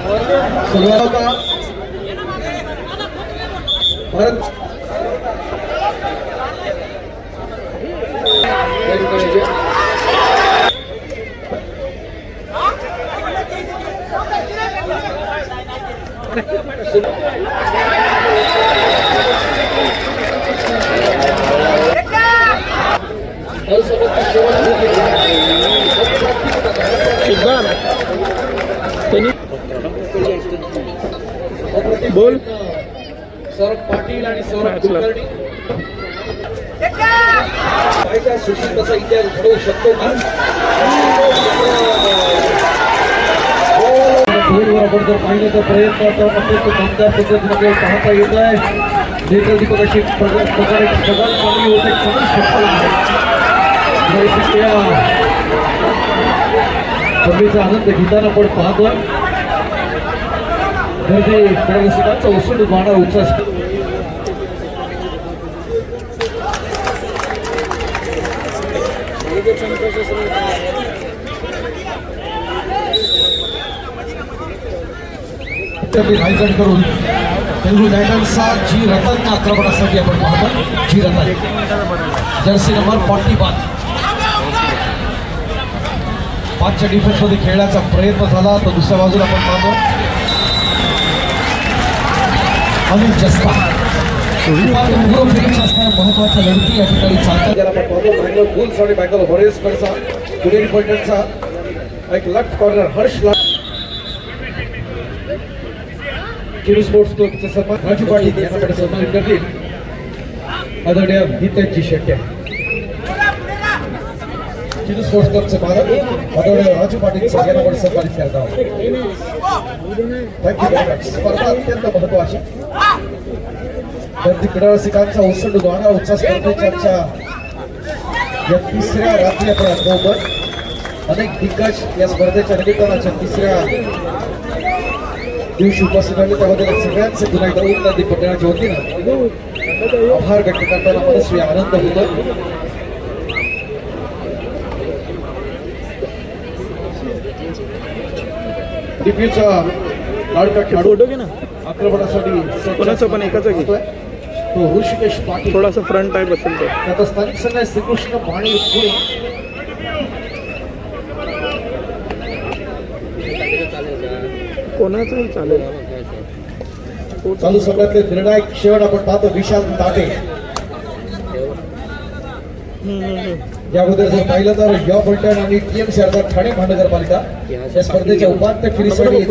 सुरुवात का परत बोल सौरभ पाटील आणि सौरभ कुलकर्णी काय सुशील तसा इतिहास घडवू शकतो का? आपण जर पाहिलं तर प्रयत्न अत्यंत दमदार पद्धतीने पाहता येत आहे. नेत्र दीपक अशी प्रकारे सगळ्यात चांगली होते चांगली सफल आहे. आनंद घेताना आपण पाहतोय गर्दी प्रवासिकांचा उसळून वाहणारा उत्साह. नायकन करून तेलुगू टायटन्सचा जी रतन आक्रमणासाठी आपण पाहतो. जी रतन जर्सी नंबर 41 5च्या डिफेन्स मध्ये खेळण्याचा प्रयत्न झाला. तर दुसऱ्या बाजूला आपण पाहतो अनिल जस्ता महत्वाच्या लढती या ठिकाणी चालतात. आपण पाहतो बँगलोर बुल्स आणि बँगलोर वॉरियर्सचा पुणे पॉइंटचा एक लेफ्ट कॉर्नर हर्ष चिरू स्पोर्ट्स क्लबचा सन्मान राजू पाटील यांच्याकडे सन्मानित करतील. आदरणीय हितेशजी शेट्टे चिरू स्पोर्ट्स क्लबचे मालक आदरणीय राजू पाटील यांना आपण सन्मानित करत आहोत. Thank you very much. स्पर्धा अत्यंत महत्वाची गर्दी क्रीडारसिकांचा उसळून वाहणारा उत्साह स्पर्धेच्या या तिसऱ्या रात्री आपण अनुभवतोय. अनेक दिग्गज या स्पर्धेच्या निमित्ताच्या तिसऱ्या दिवशी उपस्थित राहिले. त्याबद्दल सगळ्यांचे पुन्हा एकदा उत्तर दीपकच्या वतीनं आभार व्यक्त करताना मनस्वी आनंद होतो. डीपीचा लाडका खेळाडू आक्रमणासाठी कोणाचं पण एकाच तो ऋषिकेश पाटील थोडासा फ्रंट टाईप असेल तो. आता स्थानिक संघ श्रीकृष्ण भाणे पुणे कोणाचंही चालेल. चालू सामन्यातले निर्णायक क्षण आपण पाहतो. विशाल ताटे याबद्दल जर पाहिलं तर या पलटण आणि टीएम अर्थात ठाणे महानगरपालिका या स्पर्धेच्या उपांत्य फेरीसाठी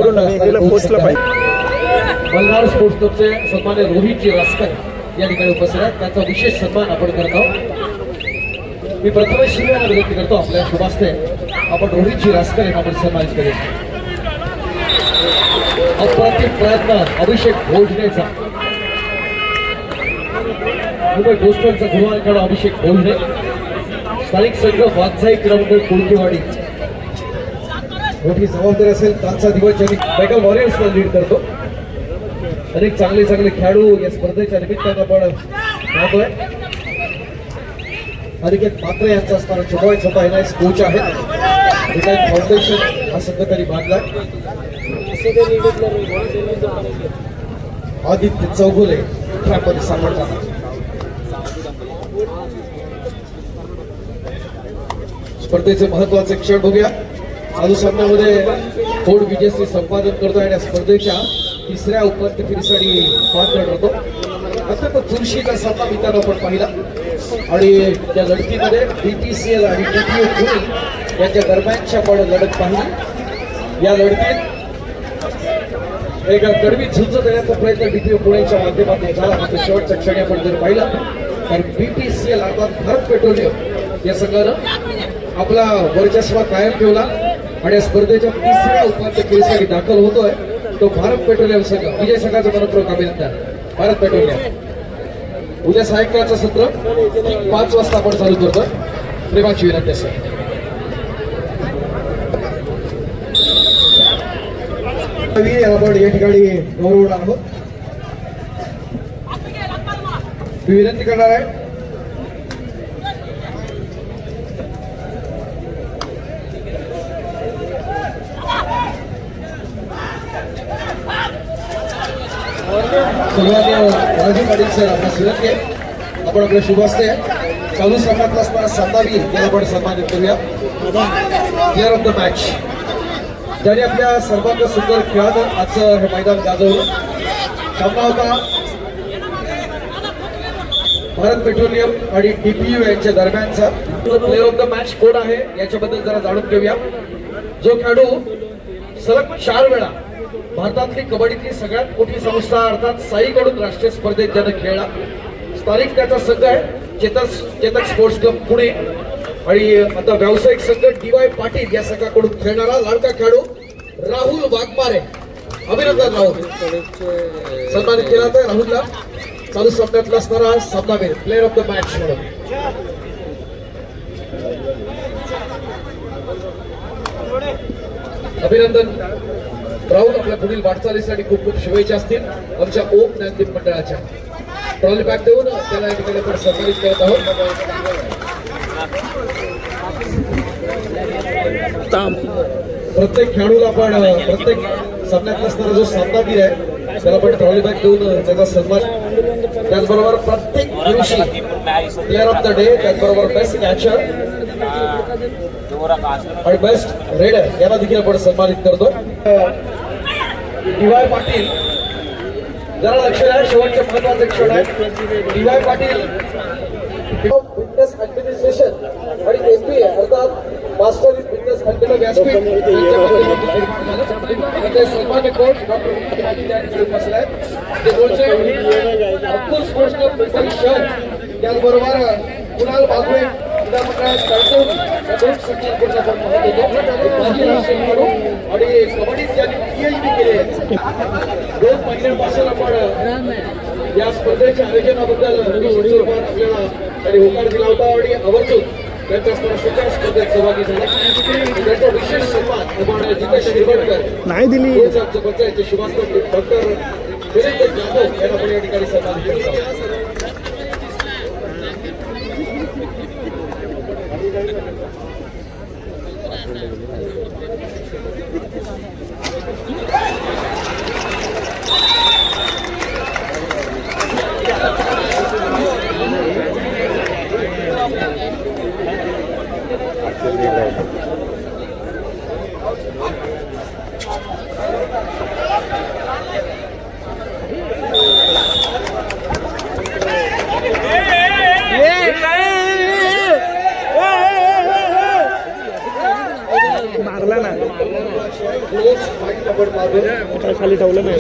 मल्हार स्पोर्ट्स क्लबचे सन्मान्य रोहितजी रासकर या ठिकाणी उपस्थित आहेत. त्यांचा विशेष सन्मान आपण करत आहोत. मी प्रथमच शिवायला विनंती करतो आपल्या शुभास्ते आपण रोहितजी रासकर यांना आपण सन्मानित करेल. अप्रतिम प्रयत्न अभिषेक भोजनेचा मुंबई पोस्टलचा गुरुवार खेळाडू अभिषेक भोजने स्थानिक संघ वाघजाई क्रीडामंडळ कुळकेवाडी मोठी जबाबदारी असेल. त्यांचा दिवस ज्यांनी बँगलोर वॉरियर्सला लीड करतो. अनेक चांगले खेळाडू या स्पर्धेच्या निमित्तानं आपण पाहतोय. अनिकेत मात्रे यांचा असताना छोटा छोटा एनआयएस कोच आहे. फाउंडेशन हा संघ त्यांनी बांधला. आदित्य चौगुले ट्रॅपमध्ये सापडतात. स्पर्धेचे महत्वाचे क्षण बघूया. चालू सामन्यामध्ये फोड विजयश्री संपादन करतो आणि या स्पर्धेच्या तिसऱ्या उपांत्य फेरीसाठी पात्र ठरतो. अत्यंत चुरशीचा सामना मित्रांनो आपण पाहिला आणि त्या लढतीमध्ये बीपीसीएल आणि टीपीओ पुणे यांच्या दरम्यानची आपण लढत पाहिली. या लढतीत एक कडवी झुंज देण्याचा प्रयत्न डीपीओ पुण्याच्या माध्यमातून झाला. मात्र शेवटच्या क्षणी आपण जर पाहिला तर बीपीसीएल अर्थात भारत पेट्रोलियम या संघानं आपला वर्चस्व कायम ठेवला आणि या स्पर्धेच्या तिसऱ्या उपांत्य फेरीसाठी दाखल होतोय तो भारत पेट्रोलियम संघ. विजय संघाचं मनपूर्वक अभिनंदन. भारत पेट्रोलियम उद्या सायंकाळचं सत्र 5 वाजता आपण चालू करतोय. प्रेमाची विनंती असेल. आपण या ठिकाणी गौरवणार आहोत. मी विनंती करणार आहे सन्मान्य राजू पाटील सर आपल्या सुरत आपण आपल्या शुभ हस्ते चालू सामन्यातला असणारा सामनावीर याला आपण सन्मानित करूया. प्लेअर ऑफ द मॅच ज्याने आपल्या सर्वांत सुंदर खेळानं आजचं हे मैदान गाजवलं. सामना होता भारत पेट्रोलियम आणि DPU यांच्या दरम्यानचा. प्लेअर ऑफ द मॅच कोण आहे याच्याबद्दल जरा जाणून घेऊया. जो खेळाडू सलग 4 वेळा भारतातली कबड्डीतली सगळ्यात मोठी संस्था अर्थात साईकडून राष्ट्रीय स्पर्धेत ज्यानं खेळला. स्थानिक त्याचा संघ आहे चेतक स्पोर्ट्स क्लब पुणे आणि आता व्यावसायिक संघ DY पाटील या संघाकडून खेळणारा लाडका खेळाडू राहुल वाघमारे. अभिनंदन राहुल, सन्मानित केला तर राहुलला चालू सामन्यातला असणारा सामनावीर प्लेअर ऑफ द मॅच म्हणून. अभिनंदन राहुल, आपल्या पुढील वाटचालीसाठी खूप खूप शुभेच्छा असतील आमच्या ओम ज्ञानदीप मंडळाच्या. ट्रॉली बॅग देऊन त्याला या ठिकाणी आपण सन्मानित करत आहोत. प्रत्येक खेळाडूला आपण प्रत्येक सामन्यात असणारा जो सामनावीर आहे त्याला आपण ट्रॉली बॅग देऊन त्याचा सन्मान. त्याचबरोबर प्रत्येक दिवशी प्लेअर ऑफ द डे, त्याचबरोबर बेस्ट कॅचर आणि बेस्ट रेडर याला देखील आपण सन्मानित करतो. DY पाटील जरा लक्ष द्या, शेवटचे महत्वाचे क्षण आहे. DY पाटील बिझनेस ऍडमिनिस्ट्रेशन आणि MBA अर्थात मास्टर इन बिझनेस ऍडमिनिस्ट्रेशन व्यासपीठ यांचे सन्मान्य कोच डॉक्टर पाटील यांचे बसले आहेत. ते कोचचे अब्दुल स्पोर्ट्स क्लब मुंबई शहर, त्याचबरोबर कुणाल बागवे क्रीडा मंडळात कार्टून या दोन संघांकडून आपण पाहत होतो. माजी राष्ट्रीय खेळाडू आणि कबड्डीत त्यांनी PhD केली आहे. 2 महिन्यांपासून आपण या स्पर्धेच्या आयोजनाबद्दल आपल्याला त्यांनी होकार दिला होता आणि आवर्जून त्यांच्या स्पर्धेच्या स्पर्धेत सहभागी झाला. त्याचा विशेष सन्मान आपण जितेश हिरवडकर नाही दिली आमच्या पंचायतचे शुभास्कर डॉक्टर वीरेंद्र जाधव यांना आपण या ठिकाणी सन्मानित करत आहोत. मारला ना खाली ठेवलं नाही.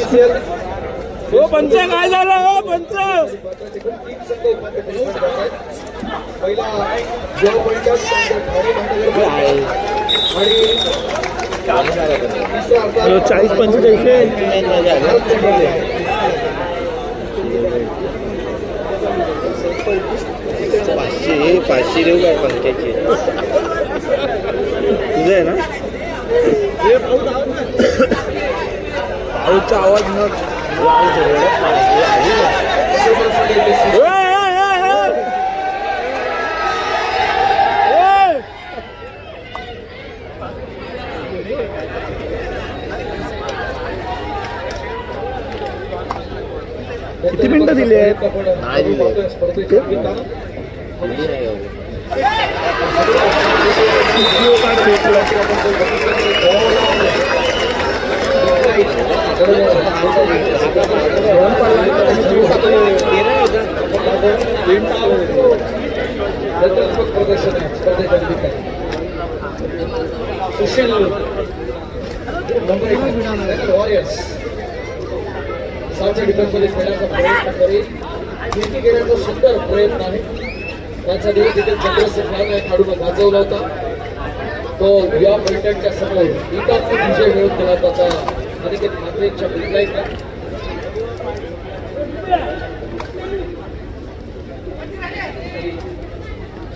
हो पंच, काय झालं हो पंच? पहिला आणि 40-45 500 देऊ काय पंचायतचे तुझं आहे ना. पाऊसचा आवाज मग किती मिनिटं दिली आहेत? प्रदर्शन आहे स्पर्धेच्या निमित्ताने. सुशील वॉरियर्स साऊथच्या डिफेन्समध्ये खेळण्याचा प्रयत्न करेल. जिंकी घेण्याचा सुंदर प्रयत्न आहे. त्याचा दिवस तिथे चंद्रशेखर या खेळाडूने गाजवला होता. तो या पैठणच्या समोर एकात्मिक विजय मिळवून दिला त्याचा अनिकेत ठाकरेंच्या बिल्लाईला.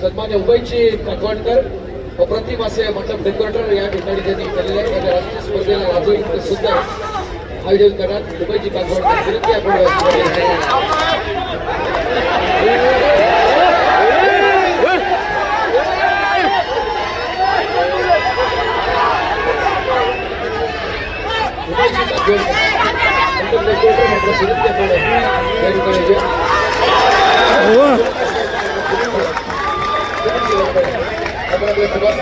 सन्मान्य उभयची काकवाडकर अप्रतिम असे मंडप डेकोरेटर या ठिकाणी त्यांनी केलेले आहे. या राष्ट्रीय स्पर्धेला राजू सुद्धा आयोजन करण्यात उभयची काकवाडकर विनंती आपण मात्र सुरेश केतोडे या ठिकाणी जे हो आपण आपल्या सुभाष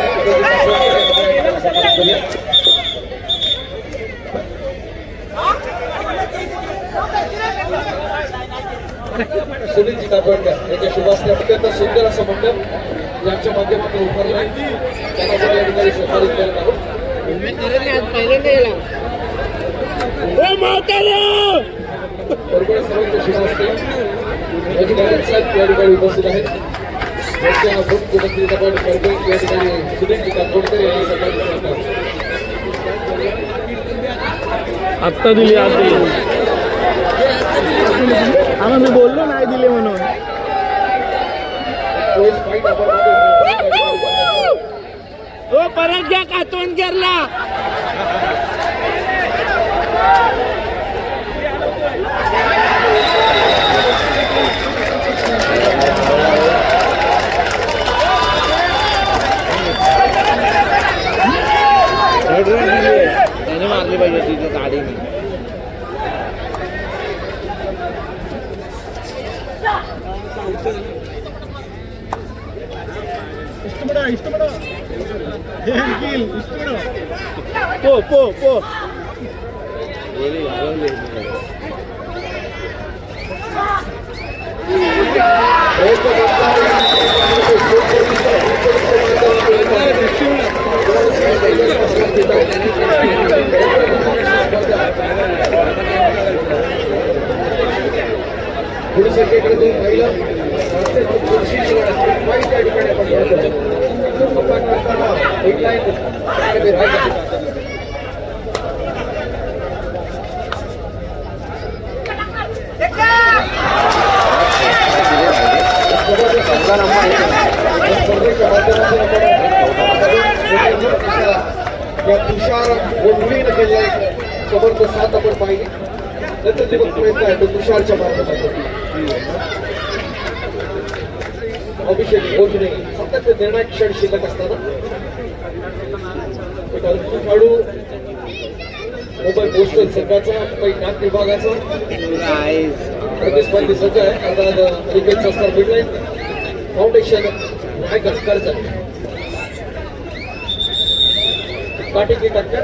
सुनीलजी कातवडकर यांच्या शुभास्ते अत्यंत सुंदर असं मंडप ज्यांच्या माध्यमातून उभारलं आहे त्यांना आपण या ठिकाणी सन्मानित करत आहोत. बरोबर सर्वांच्या शुभास्ते या ठिकाणी साहेब या ठिकाणी उपस्थित आहेत. त्यांच्या मुख्य उपस्थित आपण करतोय या ठिकाणी सुनीलजी कातवडकर यांनी सन्मानित करत आहोत. आत्ता दिली आज दिली आम्हाला मी बोललो नाही दिले म्हणून तोच फाईट आपण हो परत घ्या कातवणकरला त्याने मारली पाहिजे तिथं गाडीने पो पुढे संख्येकडे तुम्ही पाहिलं वाईट त्या ठिकाणी आपण एक लाईन स्पर्धेच्या माध्यमातून या तुषार गोंधळीनं केलेला एक जबरदस्त साथ आपण पाहिली. नंतर जे प्रयत्न आहे तो तुषारच्या माध्यमातून अभिषेक भोजने फक्त ते निर्णायक क्षण शिल्लक असताना एक अद्भुत खेळाडू मुंबई पोस्टल संघाचा मुंबई नाट्य विभागाचा प्रतिस्पर्धी संघ आहे. अर्थात क्रिकेटचा स्तर मिडलाईन फाउंडेशन नायक कर्ज काटेकी टक्कर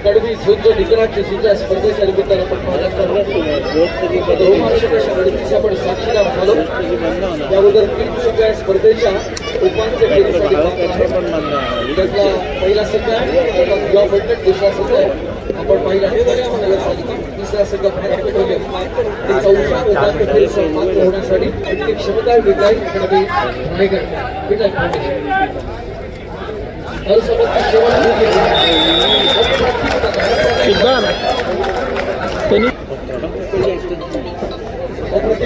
कडवी झुंज निकराची झुंज स्पर्धेच्या निमित्तानं आपण पाहत असताना रोमांचक अशा लढतीची आपण साक्षीदार झालो. त्याबद्दल 3 संघ या स्पर्धेच्या उपांत्य फेरीसाठी त्यातला पहिला संघ आहे युवा मंडळ, दुसरा संघ आपण पाहिला नगरपालिका, तिसरा संघ भारत पेट्रोलियम. चौथ्या उपांत्य फेरीचा पात्र होण्यासाठी इतकी क्षमता विद्यालय अकादमी रायगड विद्यालय फाउंडेशन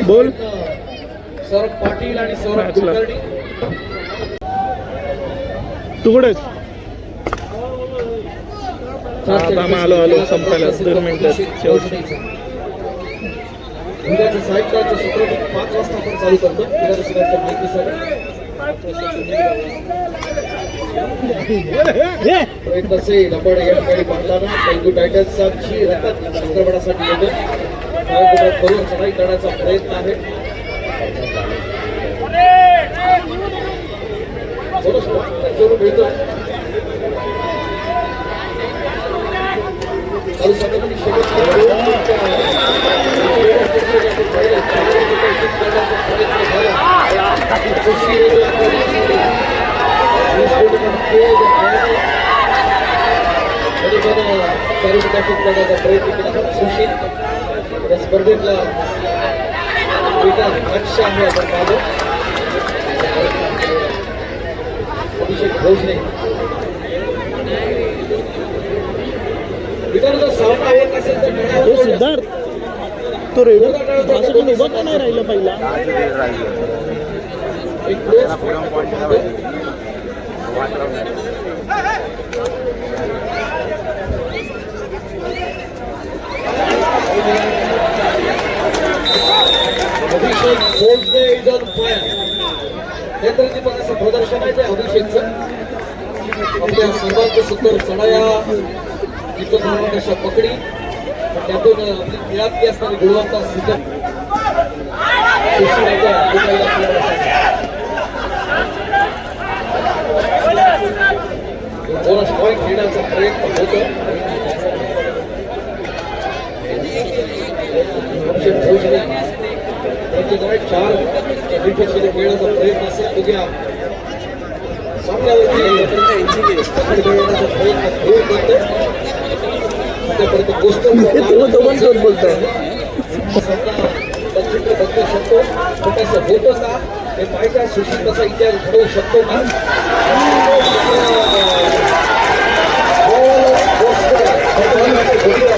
बोल सौरभ पाटील आणि सौरभ कुलकर्णी तुकडेच आता आलो संपायला 2 मिनिटं शेवटची उद्याचं सायंकाळचं सत्र 5 वाजता आपण चालू करतो. विधानसभेच्या माहितीसाठी प्रयत्नसे लबड या ठिकाणी पाहताना पैलू टायटन्सची रत्न संक्रमणासाठी येतो. करून चढाई करण्याचा प्रयत्न आहे. जरूर मिळतो करण्याचा प्रयत्न केला. सुशील या स्पर्धेतला लक्ष आहे आपण पाहतो. अभिषेक भोजने विधानाचा सामना होत असेल तर सिद्धार्थ तो रेडो असं पण उभं का नाही राहिलं पहिला एक close Abhishek Bhojane is on fire. नेत्रजी पण असं प्रदर्शन आहे ते अभिषेकचं. आपल्या सर्वांचं सुंदर चढाया जिथं अशा पकडी त्यातून आपली खेळातली असणारी गुणवत्ता सिद्ध बोनस पॉईंट घेण्याचा प्रयत्न होतो. चार विकेटमध्ये खेळण्याचा प्रयत्न असेल बघूया. सामन्यावरती मिळवण्याचा प्रयत्न घेऊन करतो. आतापर्यंत गोष्ट बोलतोय चित्र बघू शकतो. छोटंसं होतं का हे पाहिजे. सुशील तसा इतिहास घडवू शकतो का.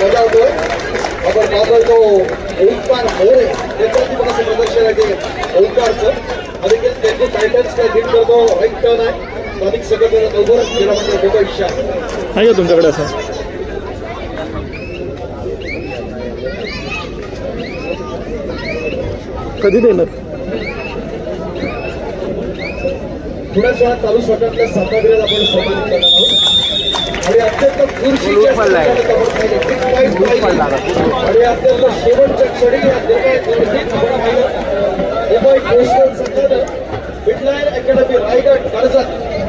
बजावतोय आपण तो ओंकार मोरे त्याच्यावरती पण असं प्रदर्शन आहे ओंकारचं. देखील त्यांनी टायटन्सला लीड करतो. राईट टर्न आहे. अधिक सगळं लवकर गेला म्हणजे मोठा इच्छा आहे का तुमच्याकडे असं? कधी देणार? थोड्याच वेळात चालू स्वतंत्र सामग्रीला आपण सन्मानित करणार आहोत. आणि अत्यंत खुर्शीच्या आणि अत्यंत शेवटच्या क्षणी मुंबई पोस्टल संघानं मिडलाईन अकॅडमी रायगड कर्जत